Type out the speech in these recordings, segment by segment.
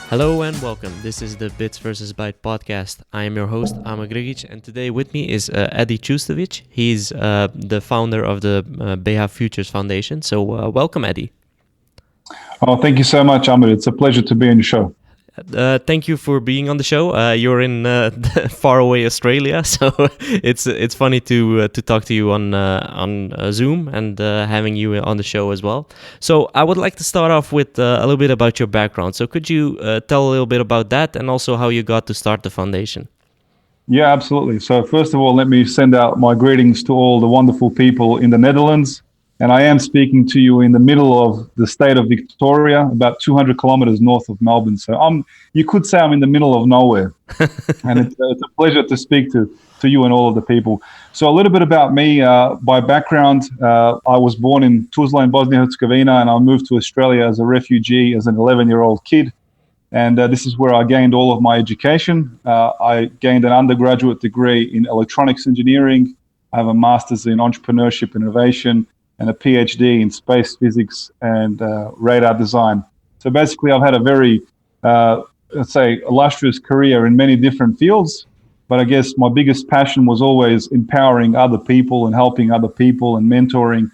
Hello and welcome. This is the Bits vs. Bytes podcast. I am your host, Ama Grigic, and today with me is Edhem Custovic. He's the founder of the bhfuturesfoundation. So welcome, Eddie. Oh, thank you so much, Ahmed. It's a pleasure to be on your show. Thank you for being on the show. You're in faraway Australia, so it's funny to talk to you on Zoom and having you on the show as well. So I would like to start off with a little bit about your background. So could you tell a little bit about that and also how you got to start the foundation? Yeah, absolutely. So first of all, let me send out my greetings to all the wonderful people in the Netherlands. And I am speaking to you in the middle of the state of Victoria, about 200 kilometers north of Melbourne. So you could say I'm in the middle of nowhere. And it's a pleasure to speak to you and all of the people. So a little bit about me. By background, I was born in Tuzla in Bosnia and Herzegovina, and I moved to Australia as a refugee as an 11-year-old kid. And this is where I gained all of my education. I gained an undergraduate degree in electronics engineering. I have a master's in entrepreneurship and innovation, and a PhD in space physics and radar design. So basically, I've had a very, let's say, illustrious career in many different fields. But I guess my biggest passion was always empowering other people and helping other people and mentoring.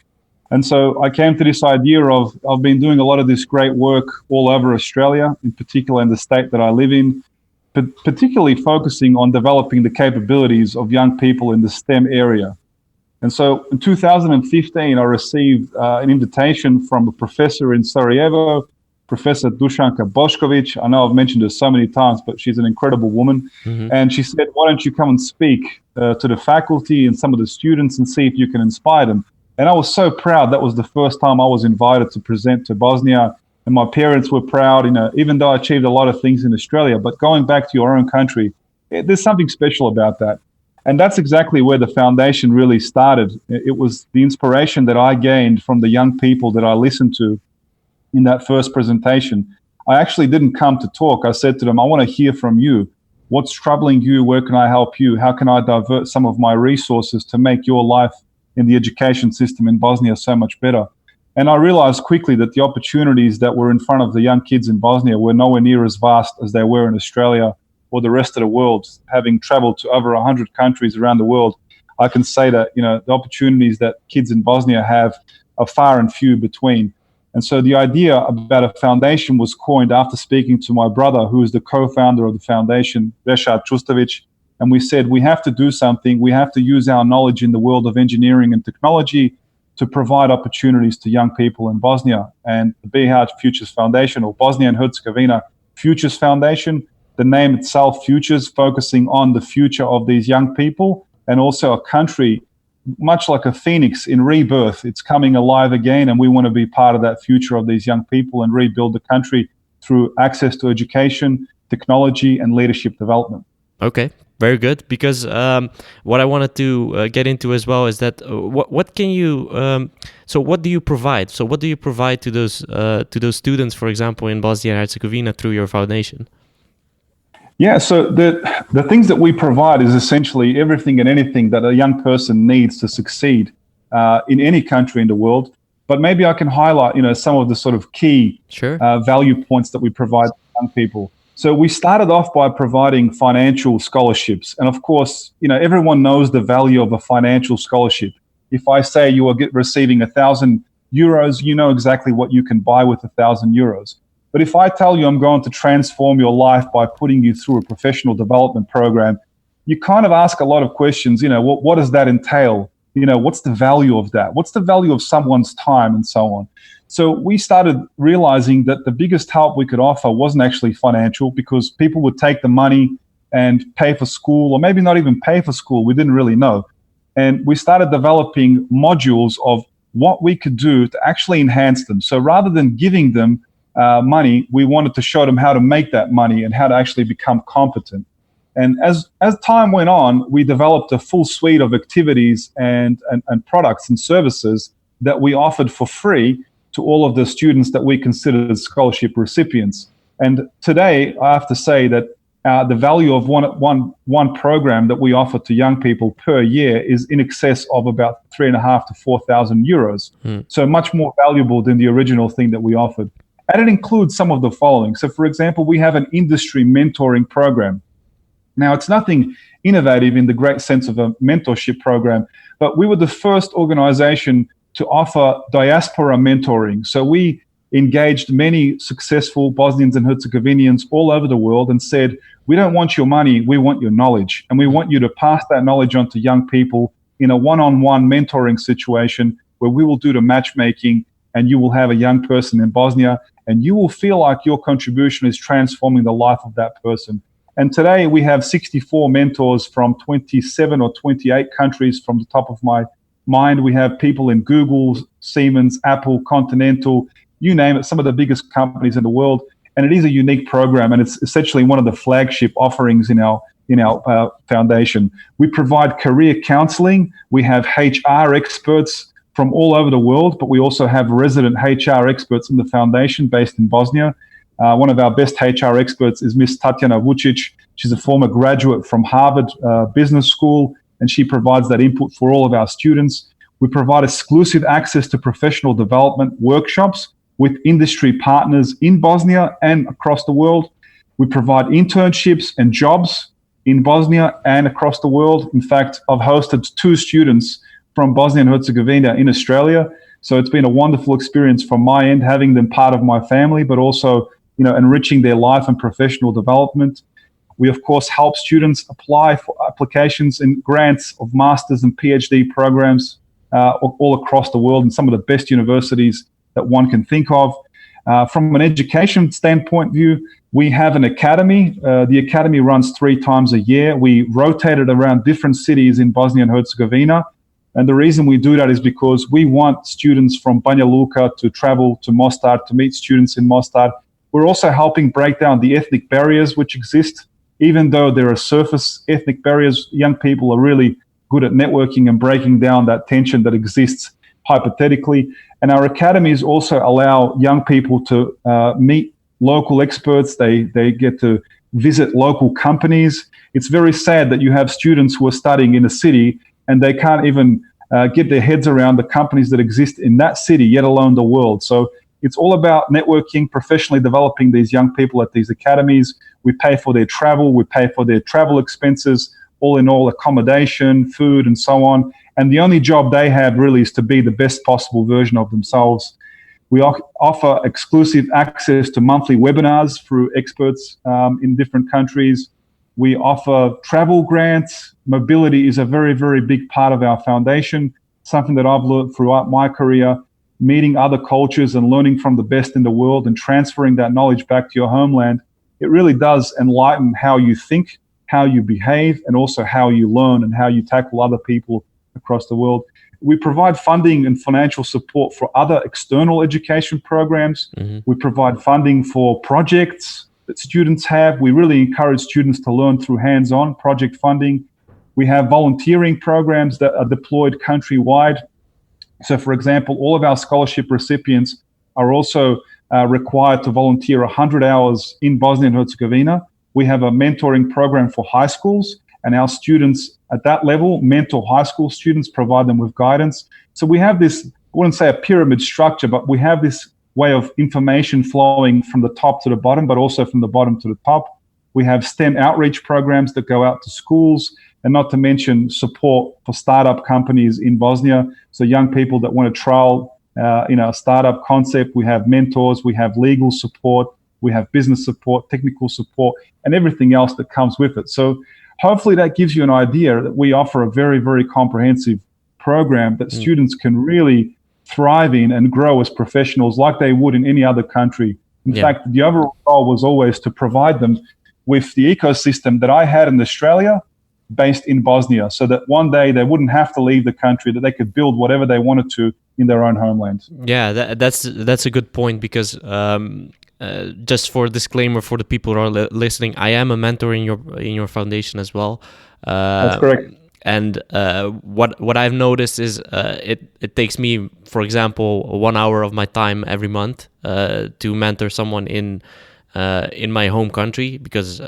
And so I came to this idea of I've been doing a lot of this great work all over Australia, in particular in the state that I live in, but particularly focusing on developing the capabilities of young people in the STEM area. And so in 2015, I received an invitation from a professor in Sarajevo, Professor Dušanka Bošković. I know I've mentioned her so many times, but she's an incredible woman. Mm-hmm. And she said, why don't you come and speak to the faculty and some of the students and see if you can inspire them? And I was so proud. That was the first time I was invited to present to Bosnia. And my parents were proud, even though I achieved a lot of things in Australia. But going back to your own country, there's something special about that. And that's exactly where the foundation really started. It was the inspiration that I gained from the young people that I listened to in that first presentation. I actually didn't come to talk. I said to them, I want to hear from you. What's troubling you? Where can I help you? How can I divert some of my resources to make your life in the education system in Bosnia so much better? And I realized quickly that the opportunities that were in front of the young kids in Bosnia were nowhere near as vast as they were in Australia or the rest of the world. Having traveled to over 100 countries around the world, I can say that, the opportunities that kids in Bosnia have are far and few between. And so the idea about a foundation was coined after speaking to my brother, who is the co-founder of the foundation, Reshad Custovic. And we said, we have to do something. We have to use our knowledge in the world of engineering and technology to provide opportunities to young people in Bosnia. And the BH Futures Foundation, or Bosnia and Herzegovina Futures Foundation, the name itself, Futures, focusing on the future of these young people and also a country, much like a phoenix in rebirth. It's coming alive again, and we want to be part of that future of these young people and rebuild the country through access to education, technology, and leadership development. Okay, very good. Because what I wanted to get into as well is that what can you? So what do you provide? So what do you provide to those students, for example, in Bosnia and Herzegovina through your foundation? Yeah, so the things that we provide is essentially everything and anything that a young person needs to succeed in any country in the world. But maybe I can highlight, some of the sort of key value points that we provide to young people. So we started off by providing financial scholarships. And of course, everyone knows the value of a financial scholarship. If I say you are receiving €1,000, you know exactly what you can buy with €1,000. But if I tell you I'm going to transform your life by putting you through a professional development program, you kind of ask a lot of questions. What does that entail? What's the value of that? What's the value of someone's time and so on? So we started realizing that the biggest help we could offer wasn't actually financial, because people would take the money and pay for school, or maybe not even pay for school. We didn't really know. And we started developing modules of what we could do to actually enhance them. So rather than giving them money, we wanted to show them how to make that money and how to actually become competent. And as time went on, we developed a full suite of activities and products and services that we offered for free to all of the students that we considered scholarship recipients. And today, I have to say that the value of one program that we offer to young people per year is in excess of about 3,500 to 4,000 euros. So much more valuable than the original thing that we offered. And it includes some of the following. So, for example, we have an industry mentoring program. Now, it's nothing innovative in the great sense of a mentorship program, but we were the first organization to offer diaspora mentoring. So we engaged many successful Bosnians and Herzegovinians all over the world and said, we don't want your money, we want your knowledge. And we want you to pass that knowledge on to young people in a one-on-one mentoring situation where we will do the matchmaking and you will have a young person in Bosnia and you will feel like your contribution is transforming the life of that person. And today we have 64 mentors from 27 or 28 countries from the top of my mind. We have people in Google, Siemens, Apple, Continental, you name it, some of the biggest companies in the world. And it is a unique program, and it's essentially one of the flagship offerings in our foundation. We provide career counseling. We have HR experts from all over the world, but we also have resident HR experts in the foundation based in Bosnia. One of our best HR experts is Miss Tatjana Vucic. She's a former graduate from Harvard Business School, and she provides that input for all of our students. We provide exclusive access to professional development workshops with industry partners in Bosnia and across the world. We provide internships and jobs in Bosnia and across the world. In fact, I've hosted 2 students from Bosnia and Herzegovina in Australia. So it's been a wonderful experience from my end, having them part of my family, but also, enriching their life and professional development. We, of course, help students apply for applications and grants of master's and PhD programs all across the world in some of the best universities that one can think of. From an education standpoint view, we have an academy. The academy runs 3 times a year. We rotate it around different cities in Bosnia and Herzegovina. And the reason we do that is because we want students from Banja Luka to travel to Mostar to meet students in Mostar. We're also helping break down the ethnic barriers which exist. Even though there are surface ethnic barriers, young people are really good at networking and breaking down that tension that exists hypothetically. And our academies also allow young people to meet local experts. They get to visit local companies. It's very sad that you have students who are studying in a city and they can't even get their heads around the companies that exist in that city, yet alone the world. So it's all about networking, professionally developing these young people at these academies. We pay for their travel. We pay for their travel expenses, all in all, accommodation, food, and so on. And the only job they have really is to be the best possible version of themselves. We offer exclusive access to monthly webinars through experts in different countries. We offer travel grants. Mobility is a very, very big part of our foundation, something that I've learned throughout my career. Meeting other cultures and learning from the best in the world and transferring that knowledge back to your homeland, it really does enlighten how you think, how you behave, and also how you learn and how you tackle other people across the world. We provide funding and financial support for other external education programs. Mm-hmm. We provide funding for projects that students have. We really encourage students to learn through hands-on project funding. We have volunteering programs that are deployed countrywide. So, for example, all of our scholarship recipients are also required to volunteer 100 hours in Bosnia and Herzegovina. We have a mentoring program for high schools, and our students at that level mentor high school students, provide them with guidance. So we have this, I wouldn't say a pyramid structure, but we have this way of information flowing from the top to the bottom, but also from the bottom to the top. We have STEM outreach programs that go out to schools, and not to mention support for startup companies in Bosnia. So young people that want to trial a startup concept, we have mentors, we have legal support, we have business support, technical support, and everything else that comes with it. So hopefully that gives you an idea that we offer a very, very comprehensive program that students can really thrive in and grow as professionals like they would in any other country. In fact, the overall goal was always to provide them with the ecosystem that I had in Australia based in Bosnia, so that one day they wouldn't have to leave the country, that they could build whatever they wanted to in their own homeland. Yeah, that's a good point, because just for disclaimer for the people who are listening, I am a mentor in your foundation as well. That's correct. And what I've noticed is it takes me, for example, 1 hour of my time every month to mentor someone in in my home country, because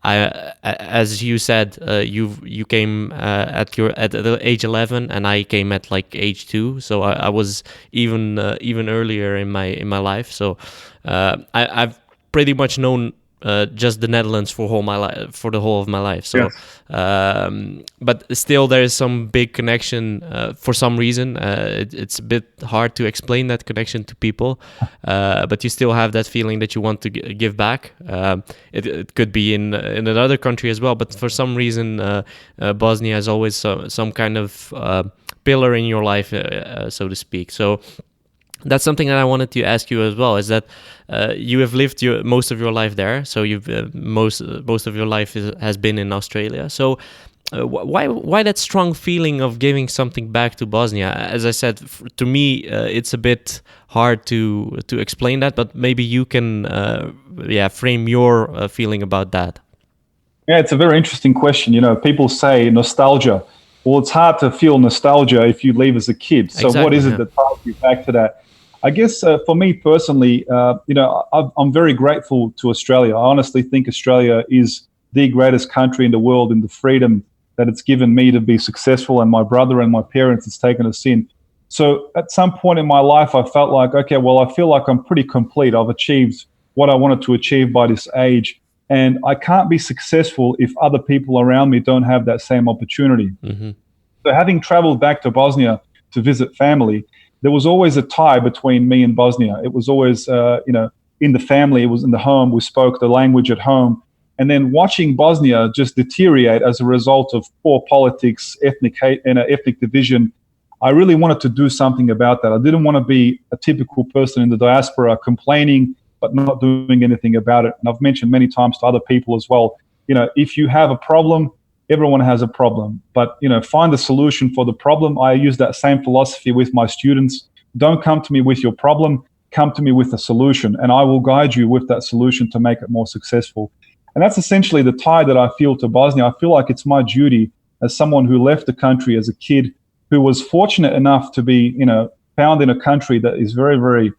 as you said, you came at the age 11, and I came at like age 2, so I was even earlier in my life. So I've pretty much known just the Netherlands for the whole of my life. So, yes. But still, there is some big connection for some reason. It's a bit hard to explain that connection to people, but you still have that feeling that you want to give back. It could be in another country as well, but for some reason, Bosnia is always some kind of pillar in your life, so to speak. So that's something that I wanted to ask you as well, is that you have lived most of your life there, so you've most of your life has been in Australia. So why that strong feeling of giving something back to Bosnia? As I said, to me, it's a bit hard to explain that, but maybe you can frame your feeling about that. Yeah, it's a very interesting question. People say nostalgia. Well, it's hard to feel nostalgia if you leave as a kid. So exactly, what is it that ties you back to that? I guess for me personally, I'm very grateful to Australia. I honestly think Australia is the greatest country in the world in the freedom that it's given me to be successful, and my brother and my parents has taken us in. So at some point in my life, I felt like, okay, well, I feel like I'm pretty complete. I've achieved what I wanted to achieve by this age, and I can't be successful if other people around me don't have that same opportunity. Mm-hmm. So having traveled back to Bosnia to visit family, there was always a tie between me and Bosnia. It was always, in the family, it was in the home, we spoke the language at home. And then watching Bosnia just deteriorate as a result of poor politics, ethnic hate, and ethnic division, I really wanted to do something about that. I didn't want to be a typical person in the diaspora complaining, but not doing anything about it. And I've mentioned many times to other people as well, if you have a problem, everyone has a problem, but find a solution for the problem. I use that same philosophy with my students. Don't come to me with your problem, come to me with a solution, and I will guide you with that solution to make it more successful. And that's essentially the tie that I feel to Bosnia. I feel like it's my duty as someone who left the country as a kid, who was fortunate enough to be, found in a country that is very, very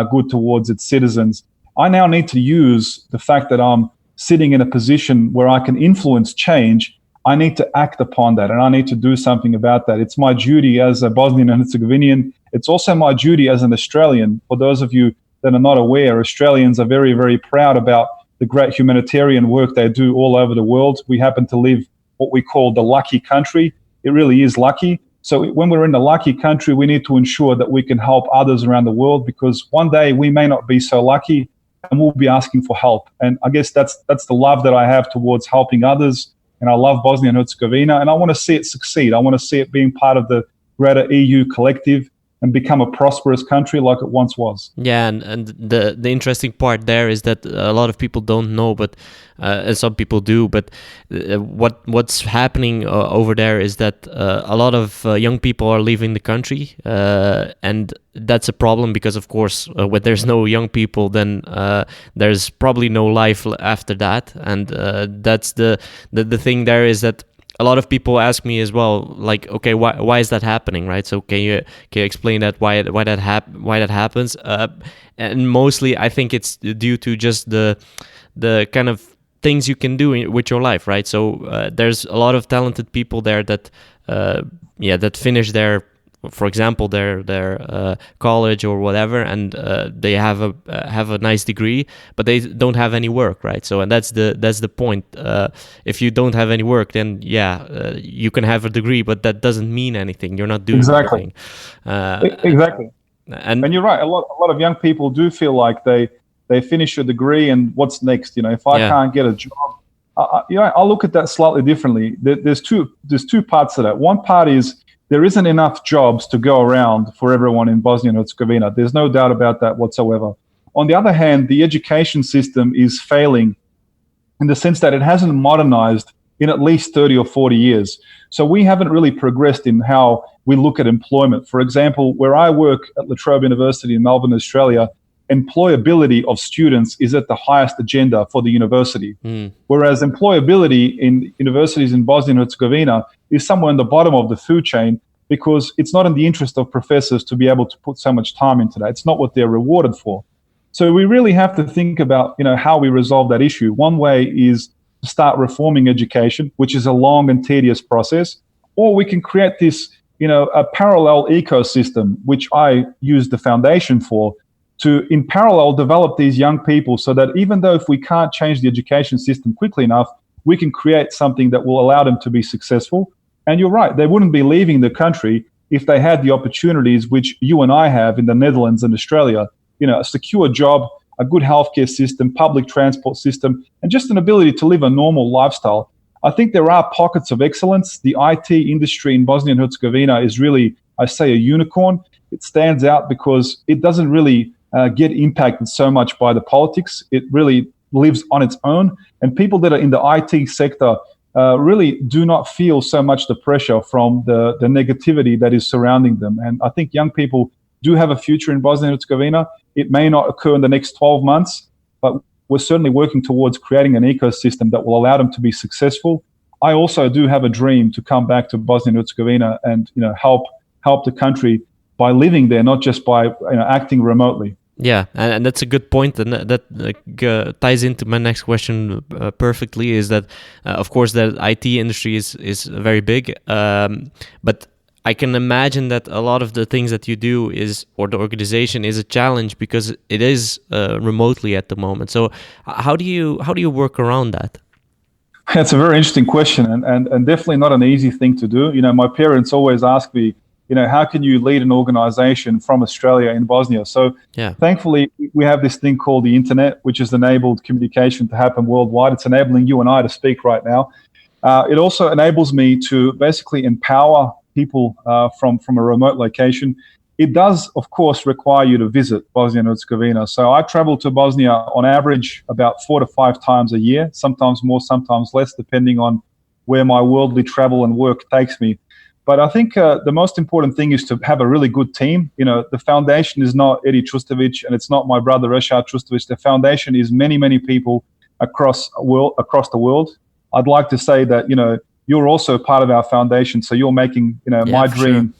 good towards its citizens. I now need to use the fact that I'm sitting in a position where I can influence change. I need to act upon that, and I need to do something about that. It's my duty as a Bosnian and Herzegovinian. It's also my duty as an Australian. For those of you that are not aware, Australians are very, very proud about the great humanitarian work they do all over the world. We happen to live what we call the lucky country. It really is lucky. So when we're in the lucky country, we need to ensure that we can help others around the world, because one day we may not be so lucky and we'll be asking for help. And I guess that's the love that I have towards helping others. And I love Bosnia and Herzegovina, and I want to see it succeed. I want to see it being part of the greater EU collective and become a prosperous country like it once was. Yeah, and the interesting part there is that a lot of people don't know, but and some people do. But what's happening over there is that a lot of young people are leaving the country, and that's a problem because, of course, when there's no young people, then there's probably no life after that. And that's the thing there is that a lot of people ask me as well, like, okay, why is that happening, right? So can you explain that why that happens? And mostly, I think it's due to just the kind of things you can do with your life, right? So there's a lot of talented people there that that finish their, for example, their college or whatever, and they have a nice degree, but they don't have any work, right? So, and that's the point. If you don't have any work, then you can have a degree, but that doesn't mean anything. You're not doing anything. Exactly. And you're right. A lot of young people do feel like they finish a degree and what's next? If I can't get a job, I look at that slightly differently. There's two parts to that. One part is, there isn't enough jobs to go around for everyone in Bosnia and Herzegovina. There's no doubt about that whatsoever. On the other hand, the education system is failing in the sense that it hasn't modernized in at least 30 or 40 years. So we haven't really progressed in how we look at employment. For example, where I work at La Trobe University in Melbourne, Australia, employability of students is at the highest agenda for the university. Whereas employability in universities in Bosnia and Herzegovina is somewhere in the bottom of the food chain, because it's not in the interest of professors to be able to put so much time into that. It's not what they're rewarded for. So we really have to think about, how we resolve that issue. One way is to start reforming education, which is a long and tedious process, or we can create this, a parallel ecosystem, which I use the foundation for, to in parallel develop these young people so that even though if we can't change the education system quickly enough, we can create something that will allow them to be successful. And you're right, they wouldn't be leaving the country if they had the opportunities which you and I have in the Netherlands and Australia, a secure job, a good healthcare system, public transport system, and just an ability to live a normal lifestyle. I think there are pockets of excellence. The IT industry in Bosnia and Herzegovina is really, I say, a unicorn. It stands out because it doesn't really get impacted so much by the politics. It really lives on its own. And people that are in the IT sector really do not feel so much the pressure from the negativity that is surrounding them. And I think young people do have a future in Bosnia and Herzegovina. It may not occur in the next 12 months, but we're certainly working towards creating an ecosystem that will allow them to be successful. I also do have a dream to come back to Bosnia and Herzegovina and help the country by living there, not just by acting remotely. Yeah, and that's a good point, and that ties into my next question perfectly. Is that, of course, the IT industry is very big, but I can imagine that a lot of the things that you do or the organization is a challenge because it is remotely at the moment. So how do you work around that? That's a very interesting question, and definitely not an easy thing to do. My parents always ask me, how can you lead an organization from Australia in Bosnia? So Thankfully, we have this thing called the internet, which has enabled communication to happen worldwide. It's enabling you and I to speak right now. It also enables me to basically empower people from a remote location. It does, of course, require you to visit Bosnia and Herzegovina. So I travel to Bosnia on average about 4 to 5 times a year, sometimes more, sometimes less, depending on where my worldly travel and work takes me. But I think the most important thing is to have a really good team. The foundation is not Edhem Custovic and it's not my brother Rashad Custovic. The foundation is many, many people across the world. I'd like to say that, you're also part of our foundation. So you're making, my dream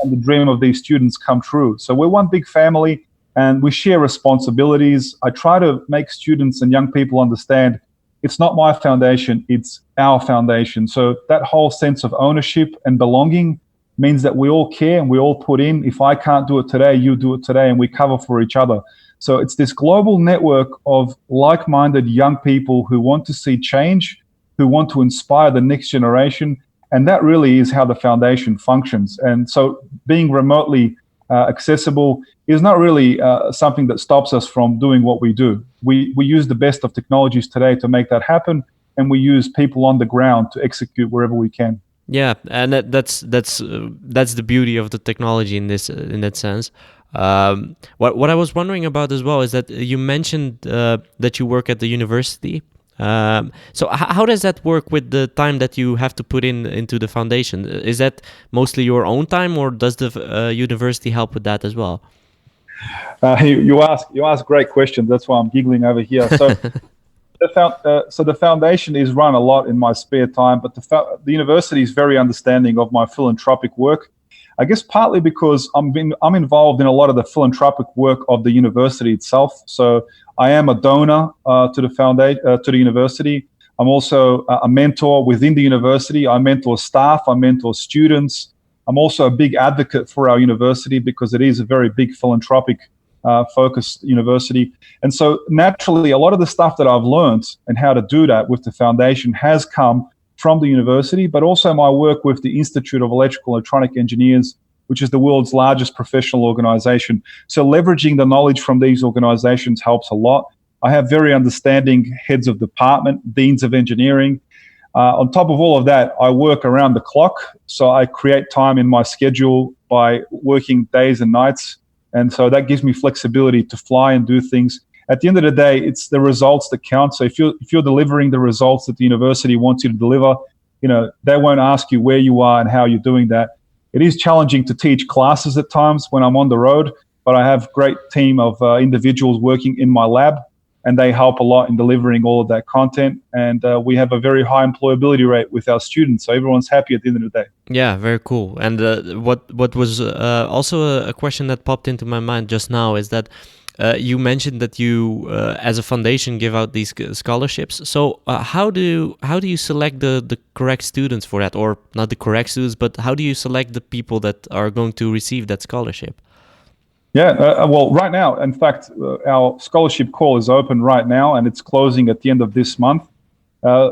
and the dream of these students come true. So we're one big family and we share responsibilities. I try to make students and young people understand it's not my foundation, it's our foundation. So that whole sense of ownership and belonging means that we all care and we all put in. If I can't do it today, you do it today, and we cover for each other. So it's this global network of like-minded young people who want to see change, who want to inspire the next generation. And that really is how the foundation functions. And so being remotely accessible is not really something that stops us from doing what we do. We use the best of technologies today to make that happen, and we use people on the ground to execute wherever we can. Yeah, and that's the beauty of the technology in that sense. What I was wondering about as well is that you mentioned that you work at the university. So how does that work with the time that you have to put into the foundation? Is that mostly your own time, or does the university help with that as well? You ask great questions. That's why I'm giggling over here. So, the foundation is run a lot in my spare time, but the university is very understanding of my philanthropic work. I guess partly because I'm involved in a lot of the philanthropic work of the university itself. So I am a donor to the university. I'm also a mentor within the university. I mentor staff. I mentor students. I'm also a big advocate for our university because it is a very big philanthropic focused university. And so naturally, a lot of the stuff that I've learned and how to do that with the foundation has come from the university, but also my work with the Institute of Electrical and Electronic Engineers, which is the world's largest professional organization. So leveraging the knowledge from these organizations helps a lot. I have very understanding heads of department, deans of engineering. On top of all of that, I work around the clock. So I create time in my schedule by working days and nights. And so that gives me flexibility to fly and do things. At the end of the day, it's the results that count. So if you're delivering the results that the university wants you to deliver, they won't ask you where you are and how you're doing that. It is challenging to teach classes at times when I'm on the road, but I have a great team of individuals working in my lab, and they help a lot in delivering all of that content. And we have a very high employability rate with our students, so everyone's happy at the end of the day. Yeah, very cool. And what was also a question that popped into my mind just now is that you mentioned that you, as a foundation, give out these scholarships. So how do you select the correct students for that, or not the correct students, but how do you select the people that are going to receive that scholarship? Yeah, well, right now, in fact, our scholarship call is open right now, and it's closing at the end of this month.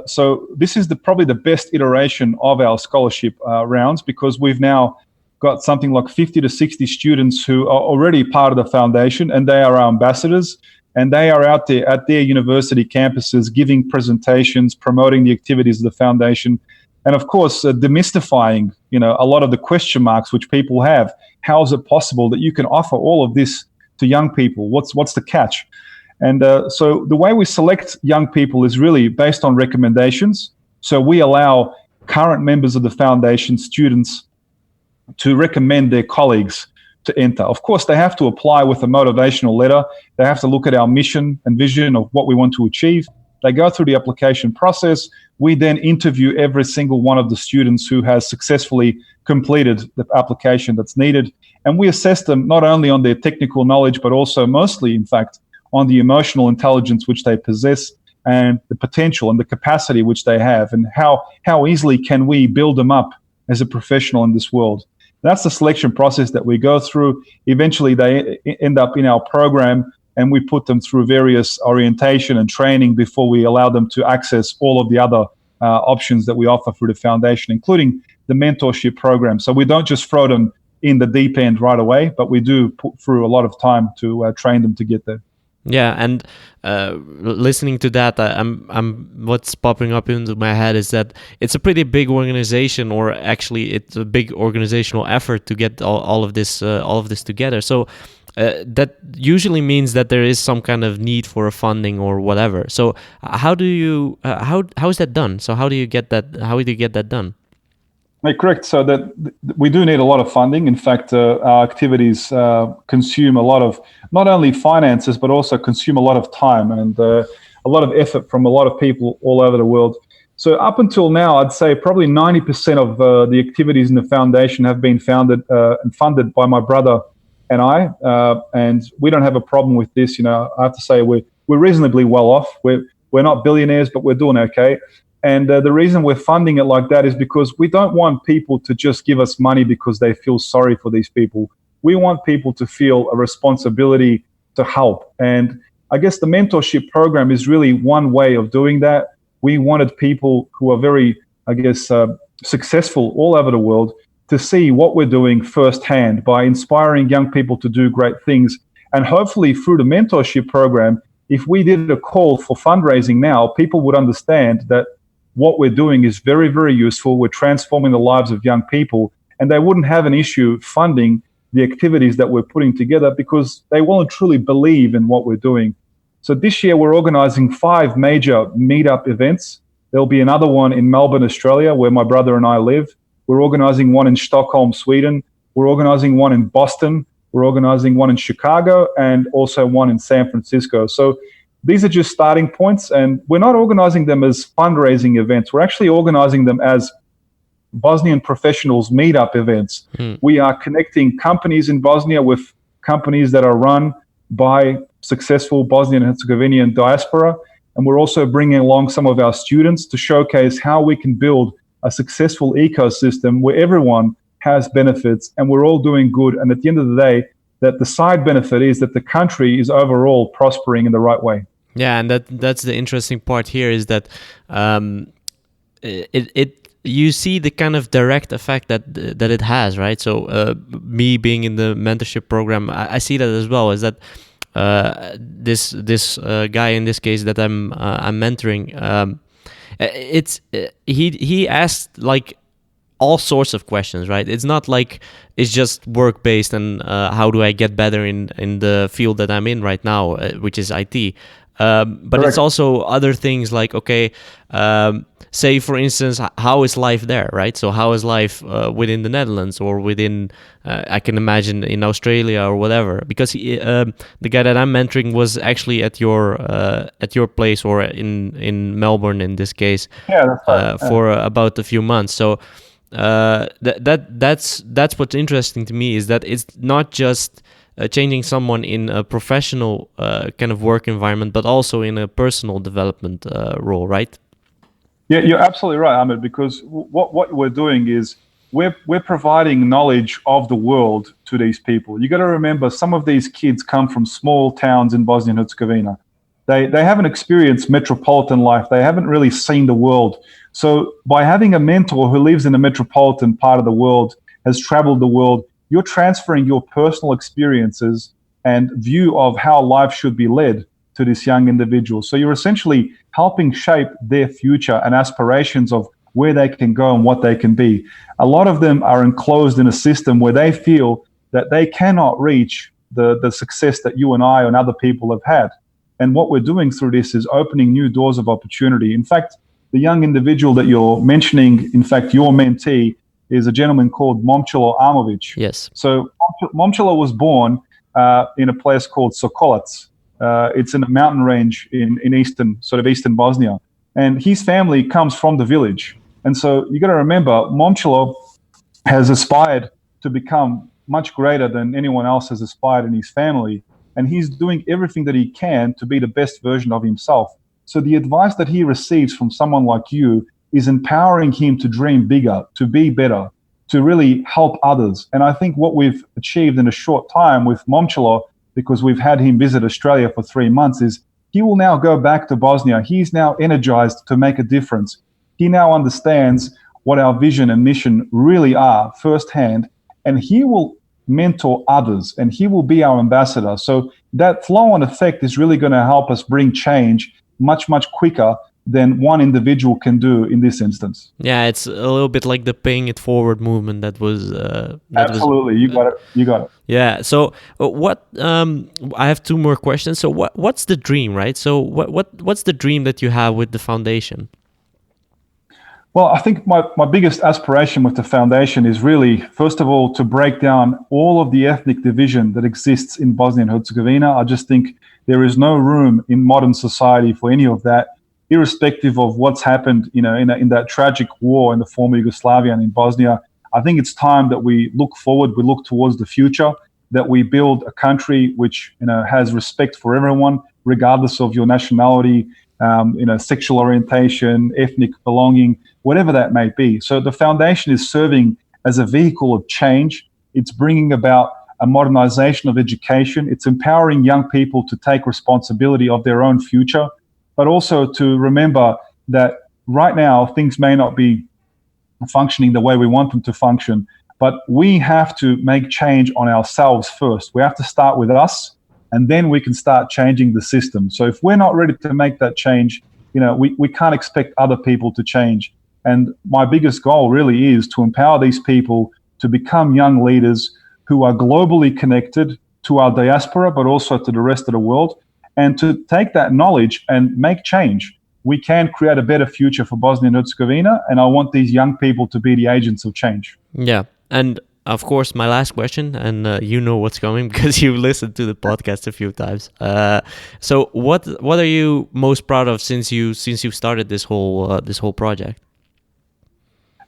So this is probably the best iteration of our scholarship rounds, because we've now got something like 50 to 60 students who are already part of the foundation, and they are our ambassadors, and they are out there at their university campuses giving presentations, promoting the activities of the foundation, and of course demystifying a lot of the question marks which people have. How is it possible that you can offer all of this to young people? What's the catch? And so the way we select young people is really based on recommendations. So we allow current members of the foundation, students, to recommend their colleagues to enter. Of course, they have to apply with a motivational letter. They have to look at our mission and vision of what we want to achieve. They go through the application process. We then interview every single one of the students who has successfully completed the application that's needed. And we assess them not only on their technical knowledge, but also mostly, in fact, on the emotional intelligence which they possess, and the potential and the capacity which they have, and how easily can we build them up as a professional in this world. That's the selection process that we go through. Eventually, they end up in our program, and we put them through various orientation and training before we allow them to access all of the other options that we offer through the foundation, including the mentorship program. So we don't just throw them in the deep end right away, but we do put through a lot of time to train them to get there. Yeah, and listening to that, what's popping up into my head is that it's a pretty big organization, or actually, it's a big organizational effort to get all of this together. So that usually means that there is some kind of need for a funding or whatever. So how do you how is that done? So how do you get that? How do you get that done? Correct. So that we do need a lot of funding. In fact, our activities consume a lot of not only finances, but also consume a lot of time and a lot of effort from a lot of people all over the world. So up until now, I'd say probably 90% of the activities in the foundation have been founded and funded by my brother and I. And we don't have a problem with this. I have to say we're reasonably well off. We're not billionaires, but we're doing okay. And the reason we're funding it like that is because we don't want people to just give us money because they feel sorry for these people. We want people to feel a responsibility to help. And I guess the mentorship program is really one way of doing that. We wanted people who are very, successful all over the world to see what we're doing firsthand by inspiring young people to do great things. And hopefully through the mentorship program, if we did a call for fundraising now, people would understand that what we're doing is very, very useful. We're transforming the lives of young people, and they wouldn't have an issue funding the activities that we're putting together because they won't truly believe in what we're doing. So this year we're organizing 5 major meetup events. There'll be another one in Melbourne, Australia, where my brother and I live. We're organizing one in Stockholm, Sweden. We're organizing one in Boston. We're organizing one in Chicago, and also one in San Francisco. So these are just starting points, and we're not organizing them as fundraising events. We're actually organizing them as Bosnian professionals meetup events. We are connecting companies in Bosnia with companies that are run by successful Bosnian and Herzegovinian diaspora. And we're also bringing along some of our students to showcase how we can build a successful ecosystem where everyone has benefits and we're all doing good. And at the end of the day, that the side benefit is that the country is overall prospering in the right way. Yeah, and that's the interesting part here is that you see the kind of direct effect that it has, right? So me being in the mentorship program, I see that as well. Is that this guy in this case that I'm mentoring? He asked like all sorts of questions, right? It's not like it's just work based and how do I get better in the field that I'm in right now, which is IT. But Correct. It's also other things like, okay, say for instance, how is life there, right? So how is life within the Netherlands or within, I can imagine in Australia or whatever? Because the guy that I'm mentoring was actually at your place or in Melbourne in this case, for about a few months. So that's what's interesting to me is that it's not just changing someone in a professional kind of work environment, but also in a personal development role, right? Yeah, you're absolutely right, Ahmed, because what we're doing is we're providing knowledge of the world to these people. You got to remember, some of these kids come from small towns in Bosnia and Herzegovina. They haven't experienced metropolitan life. They haven't really seen the world. So by having a mentor who lives in a metropolitan part of the world, has traveled the world, you're transferring your personal experiences and view of how life should be led to this young individual. So you're essentially helping shape their future and aspirations of where they can go and what they can be. A lot of them are enclosed in a system where they feel that they cannot reach the success that you and I and other people have had. And what we're doing through this is opening new doors of opportunity. In fact, the young individual that you're mentioning, in fact, your mentee, is a gentleman called Momcilo Amovic. Yes. So Momcilo was born in a place called Sokolac. It's in a mountain range in eastern Bosnia. And his family comes from the village. And so you got to remember, Momcilo has aspired to become much greater than anyone else has aspired in his family. And he's doing everything that he can to be the best version of himself. So the advice that he receives from someone like you is empowering him to dream bigger, to be better, to really help others. And I think what we've achieved in a short time with Momcilo, because we've had him visit Australia for 3 months, is he will now go back to Bosnia. He's now energized to make a difference. He now understands what our vision and mission really are firsthand, and he will mentor others, and he will be our ambassador. So that flow-on effect is really going to help us bring change much, much quicker than one individual can do in this instance. Yeah, it's a little bit like the paying it forward movement that was... Absolutely, you got it. Yeah, so what... I have 2 more questions. So what's the dream, right? So what's the dream that you have with the foundation? Well, I think my biggest aspiration with the foundation is really, first of all, to break down all of the ethnic division that exists in Bosnia and Herzegovina. I just think there is no room in modern society for any of that, irrespective of what's happened, in that tragic war in the former Yugoslavia and in Bosnia. I think it's time that we look forward, we look towards the future, that we build a country which, has respect for everyone, regardless of your nationality, sexual orientation, ethnic belonging, whatever that may be. So the foundation is serving as a vehicle of change. It's bringing about a modernization of education. It's empowering young people to take responsibility of their own future, but also to remember that right now things may not be functioning the way we want them to function, but we have to make change on ourselves first. We have to start with us, and then we can start changing the system. So if we're not ready to make that change, we can't expect other people to change. And my biggest goal really is to empower these people to become young leaders who are globally connected to our diaspora, but also to the rest of the world, and to take that knowledge and make change. We can create a better future for Bosnia and Herzegovina, and I want these young people to be the agents of change. Yeah, and of course, my last question, and you know what's coming because you've listened to the podcast a few times. So, what are you most proud of since you started this whole project?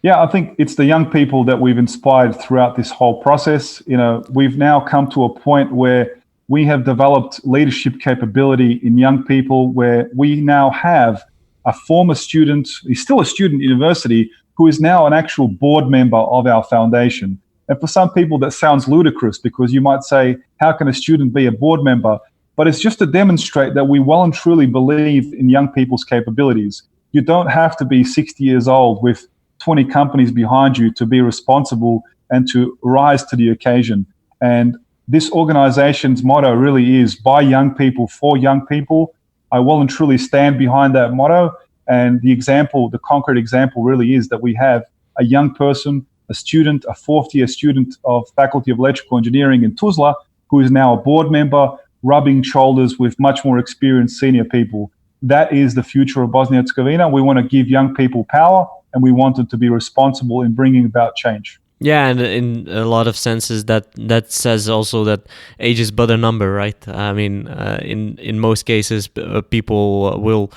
Yeah, I think it's the young people that we've inspired throughout this whole process. We've now come to a point where we have developed leadership capability in young people, where we now have a former student, he's still a student at university, who is now an actual board member of our foundation. And for some people, that sounds ludicrous, because you might say, how can a student be a board member? But it's just to demonstrate that we well and truly believe in young people's capabilities. You don't have to be 60 years old with 20 companies behind you to be responsible and to rise to the occasion. And this organization's motto really is by young people, for young people. I well and truly stand behind that motto. And the concrete example really is that we have a young person, a student, a 4th-year student of Faculty of Electrical Engineering in Tuzla, who is now a board member, rubbing shoulders with much more experienced senior people. That is the future of Bosnia and Herzegovina. We want to give young people power, and we want them to be responsible in bringing about change. Yeah, and in a lot of senses, that says also that age is but a number, right? I mean, in most cases, people will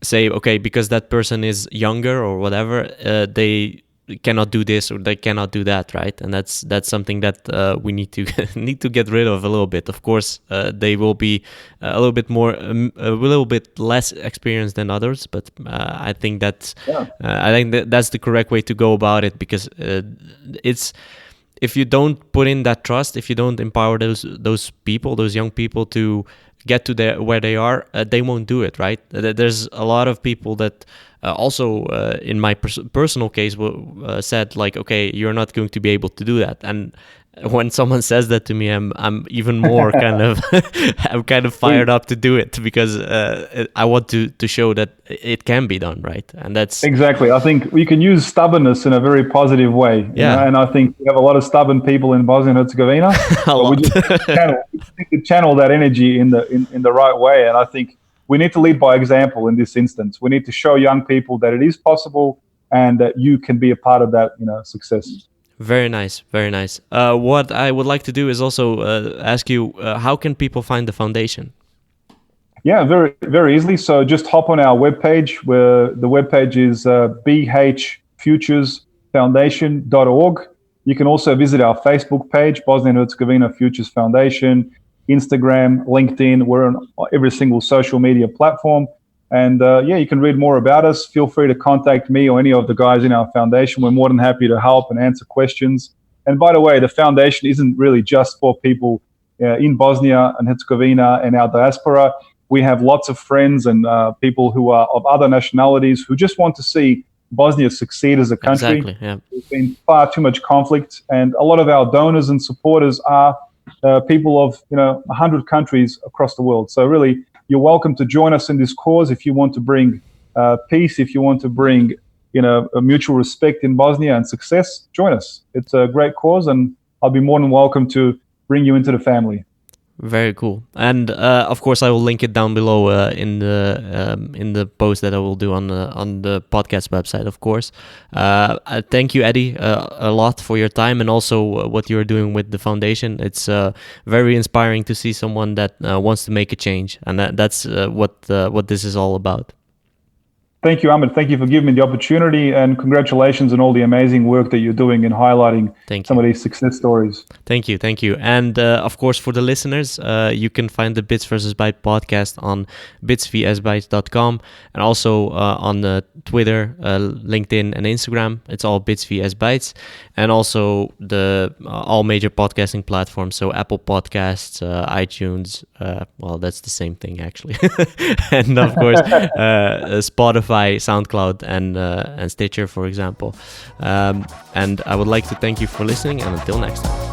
say, okay, because that person is younger or whatever, they cannot do this or they cannot do that, right? And that's something that we need to need to get rid of a little bit. Of course, they will be a little bit more, a little bit less experienced than others, but I think that's that's the correct way to go about it, because it's, if you don't put in that trust, if you don't empower those people, those young people to get to where they are, they won't do it, right? There's a lot of people that also in my personal case said like, okay, you're not going to be able to do that. And when someone says that to me, I'm even more kind of I'm kind of fired up to do it, because I want to show that it can be done, right? And that's exactly. I think we can use stubbornness in a very positive way. You know? And I think we have a lot of stubborn people in Bosnia and Herzegovina. We just need to channel that energy in the right way. And I think we need to lead by example in this instance. We need to show young people that it is possible and that you can be a part of that, success. Very nice, very nice. What I would like to do is also ask you, how can people find the foundation? Yeah, very, very easily. So just hop on our webpage, where the webpage is bhfuturesfoundation.org. You can also visit our Facebook page, Bosnia and Herzegovina Futures Foundation, Instagram, LinkedIn. We're on every single social media platform. And you can read more about us. Feel free to contact me or any of the guys in our foundation. We're more than happy to help and answer questions. And by the way, the foundation isn't really just for people in Bosnia and Herzegovina and our diaspora. We have lots of friends and people who are of other nationalities who just want to see Bosnia succeed as a country. Exactly, yeah. There's been far too much conflict, and a lot of our donors and supporters are people of 100 countries across the world. So really, you're welcome to join us in this cause. If you want to bring peace, if you want to bring a mutual respect in Bosnia and success, join us. It's a great cause, and I'll be more than welcome to bring you into the family. Very cool. And of course, I will link it down below in the post that I will do on the podcast website, of course. Thank you, Eddie, a lot for your time, and also what you're doing with the foundation. It's very inspiring to see someone that wants to make a change, and that's what this is all about. Thank you, Ahmed. Thank you for giving me the opportunity, and congratulations on all the amazing work that you're doing in highlighting some of these success stories. Thank you. And of course, for the listeners, you can find the Bits vs. Bytes podcast on bitsvsbytes.com, and also on Twitter, LinkedIn, and Instagram. It's all bitsvsbytes, and also the all major podcasting platforms, so Apple Podcasts, iTunes. Well, that's the same thing actually, and of course Spotify, SoundCloud, and Stitcher, for example. And I would like to thank you for listening, and until next time.